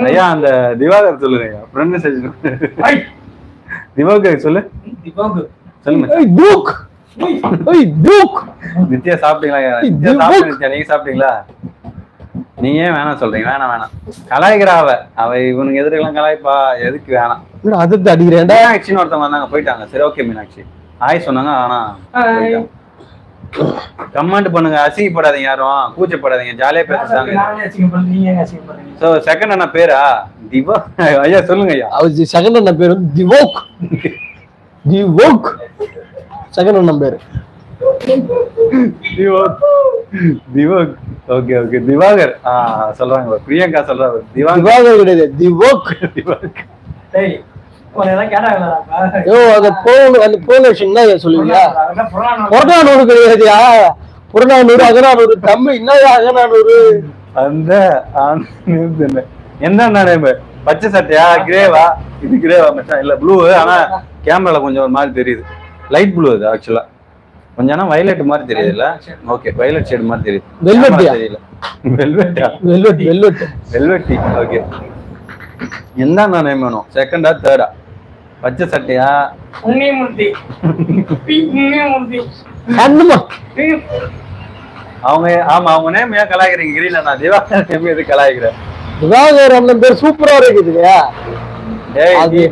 ஐயா அந்த திவாகர் சொல்லுங்க ஐயா ஃப்ரெண்ட் மெசேஜ் திவாகர் சொல்லு சொல்லுங்க நித்யா சாப்பிட்டீங்களா நித்யா சாப்பிட்டீங்க நீங்க சாப்பிட்டீங்களா நீங்க ஏன் வேணாம் சொல்றீங்க வேணாம் கலாய்க்கிறா அவ இவனுக்கு எதிர்க்கலாம் கலாய்ப்பா எதுக்கு வேணாம் அது அடிக்கிறேன் மீனாட்சின்னு ஒருத்தவங்க வந்தாங்க போயிட்டாங்க சரி ஓகே மீனாட்சி ஆய் சொன்னாங்க ஆனா கமெண்ட் பண்ணுங்க அசிங்கப்படாதீங்க யாரும் கூச்சப்படாதீங்க ஜாலியா பேசுறாங்க சோ செகண்ட் அண்ணா பேரா திவா ஐயா சொல்லுங்க ஐயா அவர் செகண்ட் அண்ணா பேரு திவோக் திவோக் செகண்ட் அண்ணா பேரு திவோக் ஓகே ஓகே திவாகர் சொல்றாங்க பிரியங்கா சொல்றாங்க திவாகர் கிடையாது திவோக் திவாக் புறநானூறு கிடையாதுயா புறநானூறு அகநானூறு தமிழ் என்னயா அகநானூறு அந்த என்ன பச்சை சட்டையா கிரேவா இது கிரேவா மச்சான் இல்ல ப்ளூ ஆனா கேமரால கொஞ்சம் ஒரு மாதிரி தெரியுது லைட் ப்ளூ அது ஆக்சுவலா கொஞ்சம் ஆனா வயலட் மாதிரி தெரியுது இல்ல ஓகே வயலட் ஷேட் மாதிரி தெரியுது தெரியல வெல்வெட்டா வெல்வெட்டி ஓகே என்ன நேம் வேணும் செகண்டா தேர்டா பச்சை சட்டையா அவங்க ஆமா அவங்க நேம் ஏன் கலாய்க்கிறீங்க கிரீல நான் திவாகர் நேம் எது கலாய்க்கிறேன் திவாகர் அந்த பேர் சூப்பரா இருக்குதுயா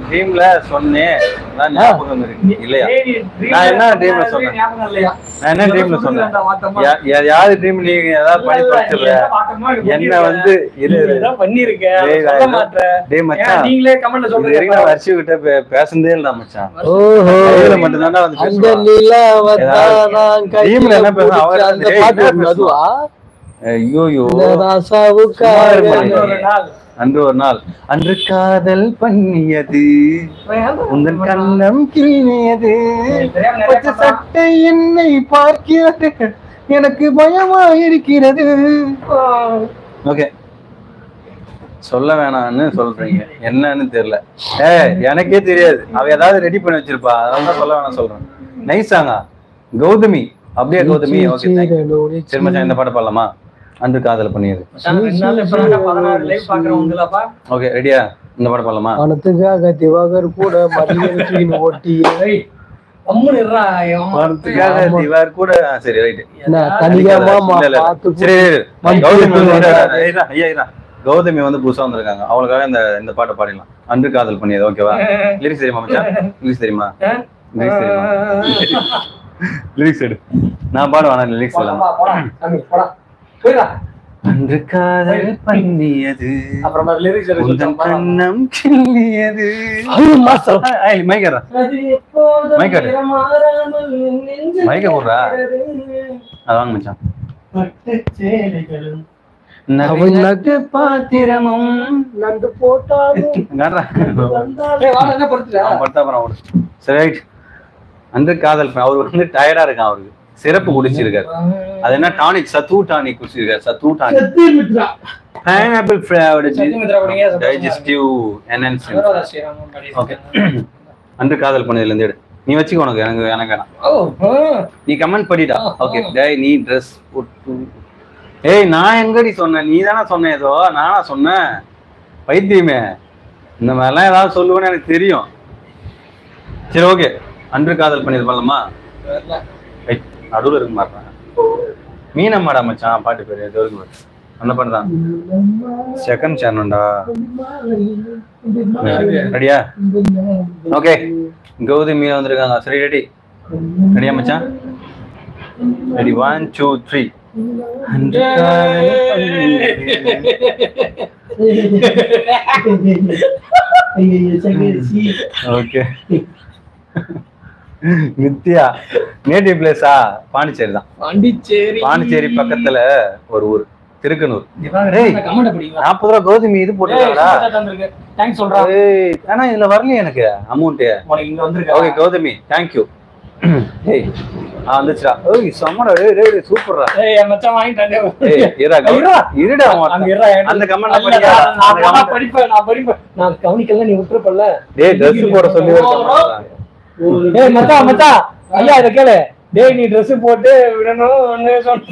ட்ரீம்ல சொன்னேன் ஞாபகம் இருக்கு இல்லையா நான் என்ன ட்ரீம்ல சொன்னேன் நான் என்ன ட்ரீம்ல சொன்னேன் யாரு ட்ரீம் நீங்க ஏதாவது பண்ணி பார்த்துல என்ன வந்து வரிசை கிட்ட பேசுனதே இல்ல மச்சான் மட்டும்தான் வந்து என்ன பேசுறேன் ஐயோ அன்று ஒரு நாள் அன்று காதல் பண்ணியது உங்கள் கண்ணம் கிள்ளியது பச்சை சட்டை என்னை பார்க்கிறது எனக்கு பயமா இருக்கிறது ஓகே சொல்ல வேணாம்னு சொல்றீங்க என்னன்னு தெரியல எனக்கே தெரியாது அவ ஏதாவது ரெடி பண்ணி வச்சிருப்பா அதான் சொல்ல வேணாம் சொல்றேன் நைஸாங்க கௌதமி அப்படியே கௌதமி ஓகே சரி மச்சான் இந்த பாட்டு பாடலாமா அன்று காதல் பண்ணியது ஓகே ரெடியா இந்த பாட்டு பாடலாமா பணத்துக்காக திவாகர் கூட ஓட்டி திவாகர் கூட சரி ரைட் கௌதமி வந்து புதுசா வந்திருக்காங்க அவங்களுக்காக இந்த பாட்டை பாடிடலாம் அன்று காதல் பண்ணியது ஓகேவா லிரிக்ஸ் தெரியுமா மச்சான் லிரிக்ஸ் தெரியுமா லிரிக்ஸ் எடு நான் பாடுவேன் லிரிக்ஸ் எல்லாம் அன்று காதல் பண்ணியது கண்ணம் கிள்ளியது மைக்க போடுறா அதாங்க மச்சான் பாத்திரமும் நண்டு சரி அன்று காதல் அவர் வந்து டயர்டா இருக்கான் அவருக்கு சிறப்பு குடிச்சிருக்காரு அது என்ன டானிக் சத்து டானிக் குடிச்சிருக்காரு சத்து tonic pineapple flavoured digestive enhancing okay அன்று காதல் பண்ணதுல இருந்து எடு நீ வச்சுக்க உனக்கு எனக்கு வேணாம் நீ கமெண்ட் பண்ணிட்டா ஓகே டேய் நீ ட்ரெஸ் போட்டு நான் எங்கடி சொன்னேன் நீ தானே சொன்ன ஏதோ நானா சொன்னேன் பைத்தியமே இந்த மாதிரிலாம் ஏதாவது சொல்லுவேன்னு எனக்கு தெரியும் சரி ஓகே அன்று காதல் பண்ணது பண்ணலாமா நடுவில் இருக்க மாட்டேன் மீனம்மாடா மச்சான் பாட்டு பேரு எது இருக்கு அந்த பாட்டு தான் செகண்ட் சேனல்டா ரெடியா ஓகே கௌதமி வந்திருக்காங்க சரி ரெடி ரெடியா மச்சான் ரெடி 1 2 3 ஓகே நித்யா நேட்டிவ் பிளேஸா பாண்டிச்சேரி தான் பாண்டிச்சேரி பக்கத்துல ஒரு ஊர் திருக்கனூர் 40 ரூபா கௌதமி இது போட்டுருக்காடா ஆனா இதுல வரலையே எனக்கு அமௌண்ட் ஓகே கௌதமி தேங்க்யூ வந்துச்சுடா சம்மடா சூப்பர்ரா இருடா அந்த கமெண்ட் நான் கவனிக்கல நீ விட்டுறப்பல்ல ட்ரெஸ் போட சொல்லி மச்சான் மச்சான் ஐயா இத கேளு டேய் நீ Dress போட்டு விடணும்னு சொன்ன